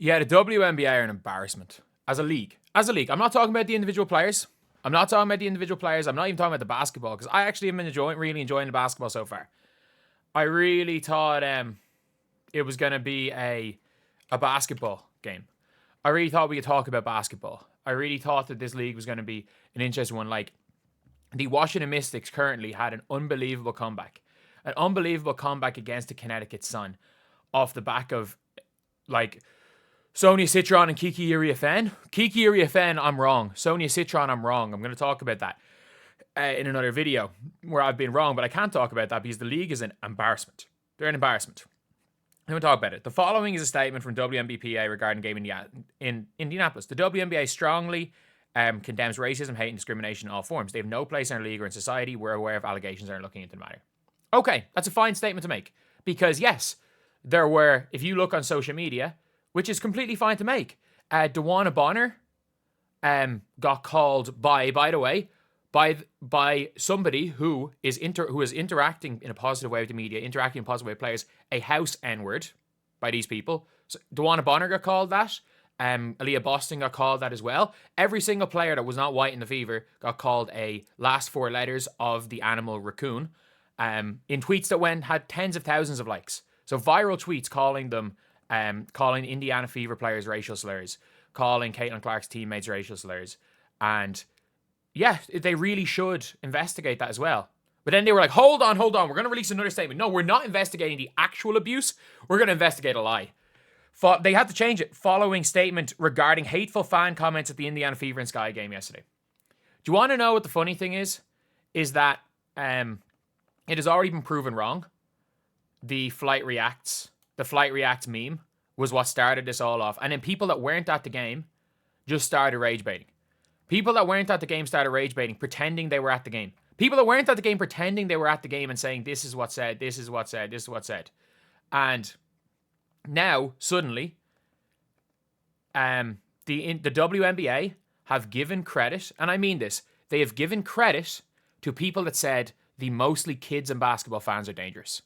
Yeah, the WNBA are an embarrassment as a league. As a league, I'm not talking about the individual players. I'm not even talking about the basketball, because I actually am really enjoying the basketball so far. I really thought it was going to be a basketball game. I really thought we could talk about basketball. I really thought that this league was going to be an interesting one. Like, the Washington Mystics currently had an unbelievable comeback. An unbelievable comeback against the Connecticut Sun off the back of, like, Sonia Citron and Kiki Iriafen. Kiki Iriafen, I'm wrong. Sonia Citron, I'm wrong. I'm going to talk about that in another video where I've been wrong, but I can't talk about that because the league is an embarrassment. They're an embarrassment. Let me talk about it. The following is a statement from WNBPA regarding game in Indianapolis. The WNBA strongly condemns racism, hate, and discrimination in all forms. They have no place in our league or in society. We're aware of allegations and are looking into the matter. Okay, that's a fine statement to make. Because yes, there were, if you look on social media, which is completely fine to make, DeWanna Bonner got called by the way, by somebody who is interacting in a positive way with the media, interacting in a positive way with players, a house N-word by these people. So DeWanna Bonner got called that. Aaliyah Boston got called that as well. Every single player that was not white in the Fever got called a last four letters of the animal raccoon in tweets that had tens of thousands of likes. So viral tweets calling Indiana Fever players racial slurs, calling Caitlin Clark's teammates racial slurs. And yeah, they really should investigate that as well. But then they were like, hold on, we're going to release another statement. No, we're not investigating the actual abuse. We're going to investigate a lie. They had to change it following statement regarding hateful fan comments at the Indiana Fever and Sky game yesterday. Do you want to know what the funny thing is? Is that it has already been proven wrong. The Flight Reacts meme was what started this all off. And then people that weren't at the game just started rage baiting. People that weren't at the game started rage baiting, pretending they were at the game. People that weren't at the game pretending they were at the game and saying, this is what said, this is what said, this is what said. And now, suddenly, the WNBA have given credit, and I mean this, they have given credit to people that said the mostly kids and basketball fans are dangerous.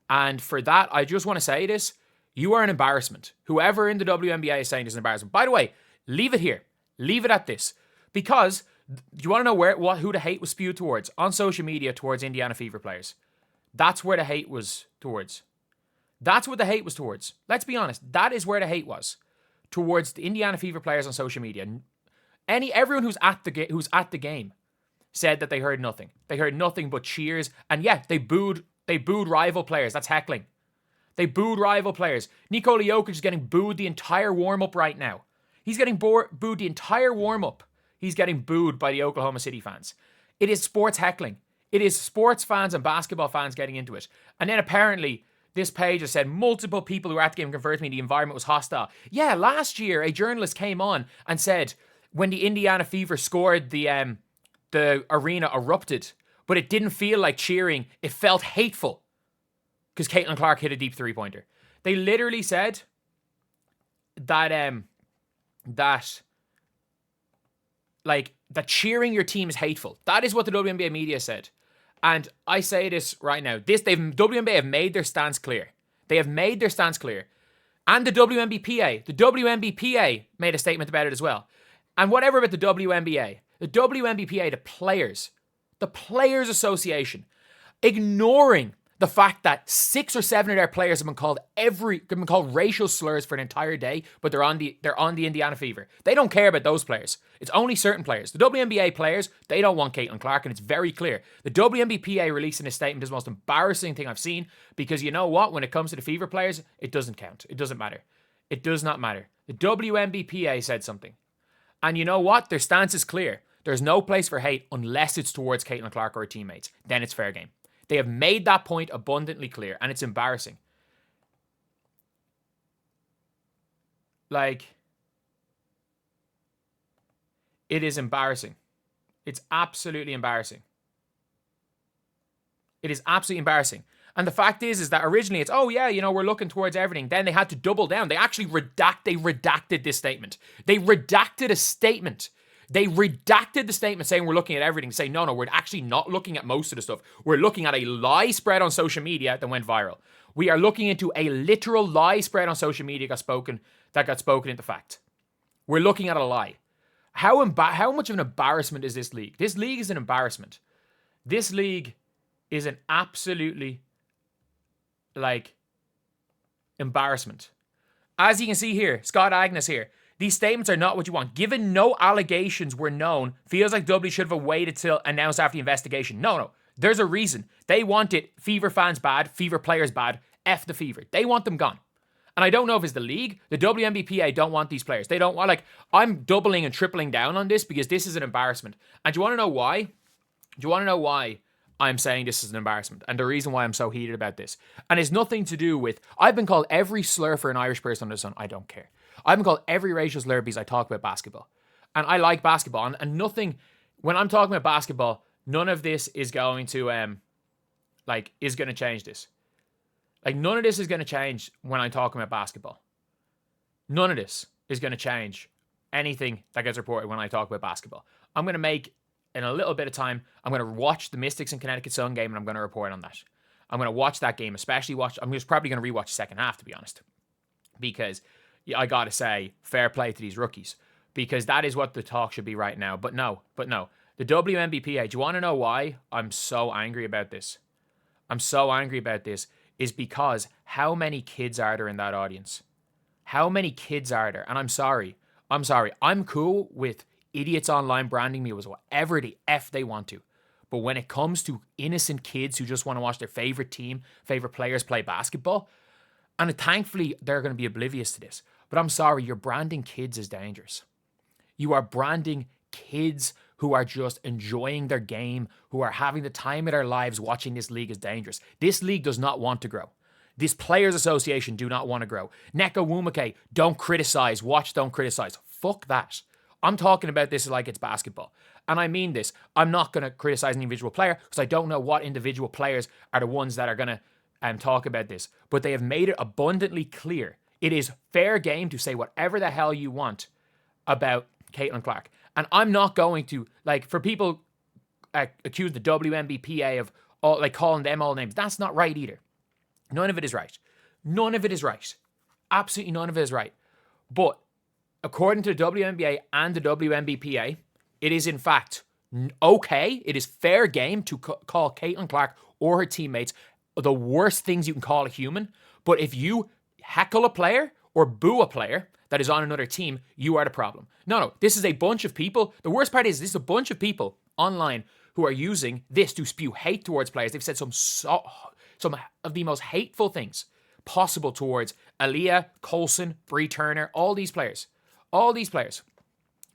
And for that, I just want to say this, you are an embarrassment. Whoever in the WNBA is saying this is an embarrassment. By the way, leave it here. Leave it at this. Because, do you want to know who the hate was spewed towards? On social media towards Indiana Fever players. That's where the hate was towards. That's what the hate was towards. Let's be honest. That is where the hate was. Towards the Indiana Fever players on social media. Everyone who's at the game said that they heard nothing. They heard nothing but cheers. And yeah, they booed rival players. That's heckling. They booed rival players. Nikola Jokic is getting booed the entire warm-up right now. He's getting booed the entire warm-up. He's getting booed by the Oklahoma City fans. It is sports heckling. It is sports fans and basketball fans getting into it. And then apparently, this page has said multiple people who were at the game confirmed to me the environment was hostile. Yeah, last year, a journalist came on and said when the Indiana Fever scored, the arena erupted. But it didn't feel like cheering. It felt hateful. Because Caitlin Clark hit a deep three-pointer. They literally said that cheering your team is hateful. That is what the WNBA media said. And I say this right now. WNBA have made their stance clear. They have made their stance clear. And the WNBPA made a statement about it as well. And whatever about the WNBA, the Players Association, ignoring the fact that 6 or 7 of their players have been called racial slurs for an entire day, but they're on the Indiana Fever. They don't care about those players. It's only certain players. The WNBA players, they don't want Caitlin Clark, and it's very clear. The WNBPA releasing a statement is the most embarrassing thing I've seen, because you know what? When it comes to the Fever players, it doesn't count. It doesn't matter. It does not matter. The WNBPA said something. And you know what? Their stance is clear. There's no place for hate unless it's towards Caitlin Clark or her teammates. Then it's fair game. They have made that point abundantly clear, and it's embarrassing. It is embarrassing. It's absolutely embarrassing. It is absolutely embarrassing. And the fact is that originally it's, oh yeah, we're looking towards everything. Then they had to double down. They actually redacted this statement. They redacted a statement. They redacted the statement saying we're looking at everything, saying, no, we're actually not looking at most of the stuff. We're looking at a lie spread on social media that went viral. We are looking into a literal lie spread on social media that got spoken into fact. We're looking at a lie. How much of an embarrassment is this league? This league is an embarrassment. This league is an absolutely, embarrassment. As you can see here, Scott Agnes here. These statements are not what you want. Given no allegations were known, feels like W should have waited till announced after the investigation. No. There's a reason. They want it. Fever fans bad. Fever players bad. F the Fever. They want them gone. And I don't know if it's the league. The WNBPA don't want these players. They don't want, I'm doubling and tripling down on this because this is an embarrassment. And do you want to know why? Do you want to know why I'm saying this is an embarrassment? And the reason why I'm so heated about this. And it's nothing to do with, I've been called every slur for an Irish person under the sun. I don't care. I've been called every racial slur because I talk about basketball. And I like basketball. And nothing, when I'm talking about basketball, none of this is going to, is going to change this. None of this is going to change when I'm talking about basketball. None of this is going to change anything that gets reported when I talk about basketball. I'm going to make, in a little bit of time, I'm going to watch the Mystics and Connecticut Sun game and I'm going to report on that. I'm going to watch that game, I'm just probably going to rewatch the second half, to be honest. Because I got to say, fair play to these rookies. Because that is what the talk should be right now. But no. The WNBPA, do you want to know why I'm so angry about this? I'm so angry about this is because how many kids are there in that audience? How many kids are there? And I'm sorry. I'm cool with idiots online branding me as whatever the F they want to. But when it comes to innocent kids who just want to watch their favorite team, favorite players play basketball, and thankfully they're going to be oblivious to this. But I'm sorry, you're branding kids as dangerous. You are branding kids who are just enjoying their game, who are having the time of their lives watching this league as dangerous. This league does not want to grow. This Players Association do not want to grow. Neko Wumake, don't criticize. Watch, don't criticize. Fuck that. I'm talking about this like it's basketball. And I mean this. I'm not going to criticize an individual player because I don't know what individual players are the ones that are going to talk about this. But they have made it abundantly clear. It is fair game to say whatever the hell you want about Caitlin Clark. And I'm not going to, for people accuse the WNBPA of calling them all names. That's not right either. None of it is right. None of it is right. Absolutely none of it is right. But according to the WNBA and the WNBPA, it is in fact okay. It is fair game to call Caitlin Clark or her teammates the worst things you can call a human. But if you heckle a player or boo a player that is on another team, you are the problem. No, this is a bunch of people. The worst part is this is a bunch of people online who are using this to spew hate towards players. They've said some of the most hateful things possible towards Aaliyah, Coulson, Bree Turner, all these players. All these players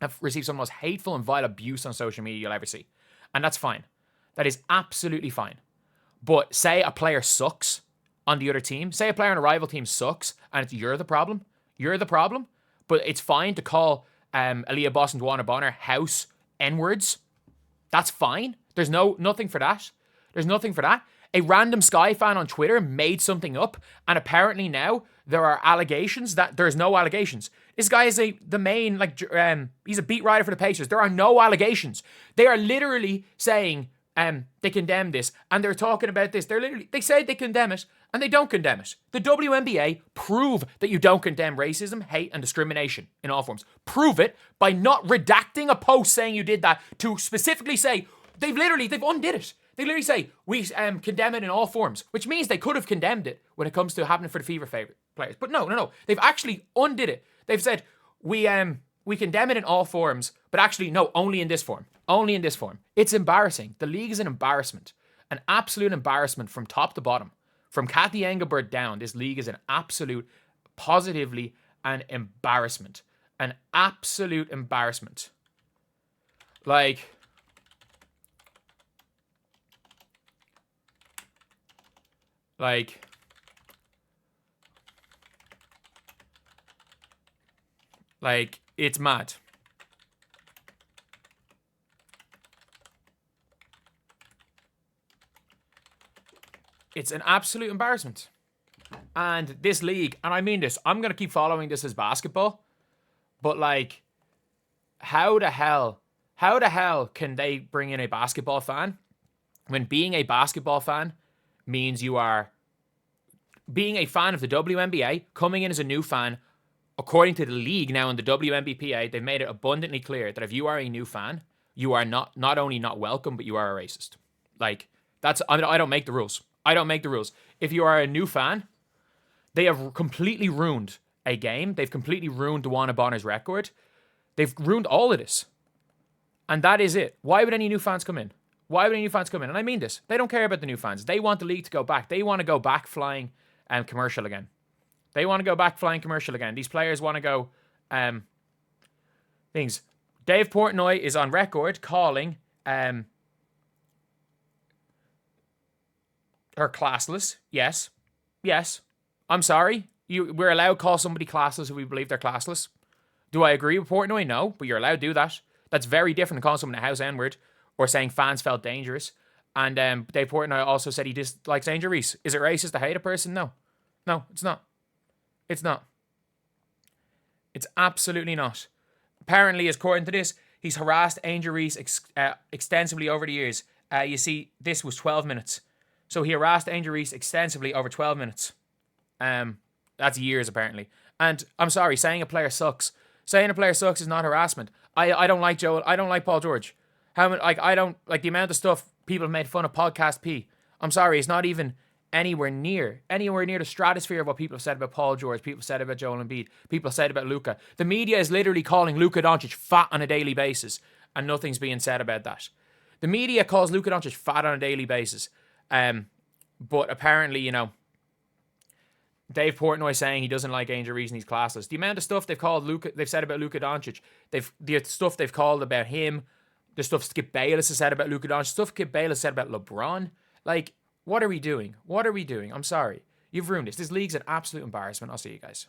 have received some of the most hateful and vile abuse on social media you'll ever see. And that's fine. That is absolutely fine. But say a player sucks on the other team. Say a player on a rival team sucks and you're the problem. You're the problem. But it's fine to call Aaliyah Boston Dwana Bonner house N-words. That's fine. There's nothing for that. There's nothing for that. A random Sky fan on Twitter made something up, and apparently now there are allegations that there's no allegations. This guy is the main, he's a beat writer for the Pacers. There are no allegations. They are literally saying they condemn this, and they're talking about this. They say they condemn it, and they don't condemn it. The WNBA prove that you don't condemn racism, hate, and discrimination in all forms. Prove it by not redacting a post saying you did that to specifically say they've undid it. They literally say, we condemn it in all forms, which means they could have condemned it when it comes to happening for the Fever favorite players. But no. They've actually undid it. They've said, we condemn it in all forms, but actually, no, only in this form. Only in this form. It's embarrassing. The league is an embarrassment. An absolute embarrassment from top to bottom. From Kathy Engelbert down, this league is an absolute, positively, an embarrassment. An absolute embarrassment. Like, it's mad. It's an absolute embarrassment. And this league, and I mean this, I'm going to keep following this as basketball, but how the hell can they bring in a basketball fan when being a basketball fan means you are being a fan of the WNBA, coming in as a new fan, according to the league now in the WNBPA, they've made it abundantly clear that if you are a new fan, you are not only not welcome, but you are a racist. Like, I don't make the rules. I don't make the rules. If you are a new fan, they have completely ruined a game. They've completely ruined DeWanna Bonner's record. They've ruined all of this. And that is it. Why would any new fans come in? Why would any new fans come in? And I mean this. They don't care about the new fans. They want the league to go back. They want to go back flying commercial again. They want to go back flying commercial again. These players want to go things. Dave Portnoy is on record calling her classless. Yes. Yes. I'm sorry. We're allowed to call somebody classless if we believe they're classless. Do I agree with Portnoy? No, but you're allowed to do that. That's very different than calling someone a house N-word or saying fans felt dangerous. And Dave Portnoy also said he dislikes Angel Reese. Is it racist to hate a person? No. No, it's not. It's not. It's absolutely not. Apparently, according to this, he's harassed Angel Reese extensively over the years. You see, this was 12 minutes. So he harassed Angel Reese extensively over 12 minutes. That's years, apparently. And I'm sorry, saying a player sucks. Saying a player sucks is not harassment. I don't like Joe. I don't like Paul George. I don't like the amount of stuff people have made fun of Podcast P. I'm sorry, it's not even anywhere near the stratosphere of what people have said about Paul George, people have said about Joel Embiid, people have said about Luka. The media is literally calling Luka Doncic fat on a daily basis, and nothing's being said about that. The media calls Luka Doncic fat on a daily basis, but apparently, Dave Portnoy saying he doesn't like Angel Reese and he's classless. The amount of stuff they've said about Luka Doncic, the stuff they've called about him, the stuff Skip Bayless has said about Luka Doncic, stuff Skip Bayless said about LeBron. Like, what are we doing? What are we doing? I'm sorry. You've ruined this. This league's an absolute embarrassment. I'll see you guys.